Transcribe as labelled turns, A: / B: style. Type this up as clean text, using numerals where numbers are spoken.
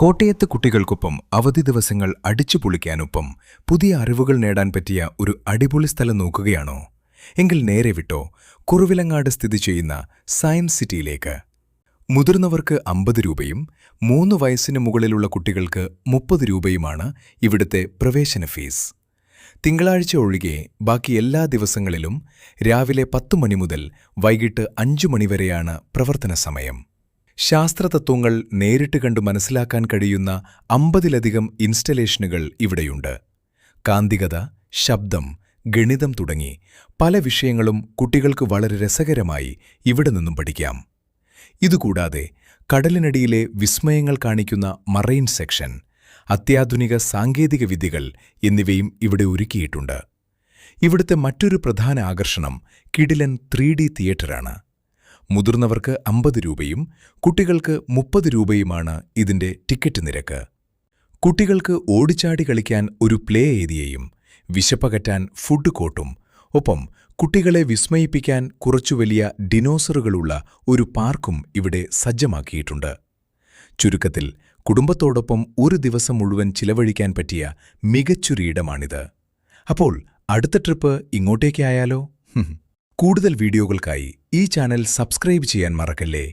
A: കോട്ടയത്ത് കുട്ടികൾക്കൊപ്പം അവധി ദിവസങ്ങൾ അടിച്ചുപൊളിക്കാനൊപ്പം പുതിയ അറിവുകൾ നേടാൻ പറ്റിയ ഒരു അടിപൊളി സ്ഥലം നോക്കുകയാണോ? എങ്കിൽ നേരെ വിട്ടോ കുറവിലങ്ങാട് സ്ഥിതി ചെയ്യുന്ന സയൻസ് സിറ്റിയിലേക്ക്. മുതിർന്നവർക്ക് 50 രൂപയും 3 വയസ്സിന് മുകളിലുള്ള കുട്ടികൾക്ക് 30 രൂപയുമാണ് ഇവിടുത്തെ പ്രവേശന ഫീസ്. തിങ്കളാഴ്ച ഒഴികെ ബാക്കി എല്ലാ ദിവസങ്ങളിലും രാവിലെ 10 മണി മുതൽ വൈകിട്ട് 5 മണി വരെയാണ് പ്രവർത്തന സമയം. ശാസ്ത്രതത്വങ്ങൾ നേരിട്ട് കണ്ടു മനസ്സിലാക്കാൻ കഴിയുന്ന 50ലധികം ഇൻസ്റ്റലേഷനുകൾ ഇവിടെയുണ്ട്. കാന്തികത, ശബ്ദം, ഗണിതം തുടങ്ങി പല വിഷയങ്ങളും കുട്ടികൾക്ക് വളരെ രസകരമായി ഇവിടെ നിന്നും പഠിക്കാം. ഇതുകൂടാതെ കടലിനടിയിലെ വിസ്മയങ്ങൾ കാണിക്കുന്ന മറൈൻ സെക്ഷൻ, അത്യാധുനിക സാങ്കേതിക വിദ്യകൾ എന്നിവയും ഇവിടെ ഒരുക്കിയിട്ടുണ്ട്. ഇവിടുത്തെ മറ്റൊരു പ്രധാന ആകർഷണം കിടിലൻ 3D തിയേറ്ററാണ്. മുതിർന്നവർക്ക് 50 രൂപയും കുട്ടികൾക്ക് 30 രൂപയുമാണ് ഇതിന്റെ ടിക്കറ്റ് നിരക്ക്. കുട്ടികൾക്ക് ഓടിച്ചാടി കളിക്കാൻ ഒരു പ്ലേ ഏരിയയും വിശപ്പകറ്റാൻ ഫുഡ് കോർട്ടും ഒപ്പം കുട്ടികളെ വിസ്മയിപ്പിക്കാൻ കുറച്ചു വലിയ ഡിനോസറുകളുള്ള ഒരു പാർക്കും ഇവിടെ സജ്ജമാക്കിയിട്ടുണ്ട്. ചുരുക്കത്തിൽ കുടുംബത്തോടൊപ്പം ഒരു ദിവസം മുഴുവൻ ചിലവഴിക്കാൻ പറ്റിയ മികച്ചൊരിടമാണിത്. അപ്പോൾ അടുത്ത ട്രിപ്പ് ഇങ്ങോട്ടേക്കായാലോ? കൂടുതൽ വീഡിയോകൾക്കായി ഈ ചാനൽ സബ്സ്ക്രൈബ് ചെയ്യാൻ മറക്കല്ലേ.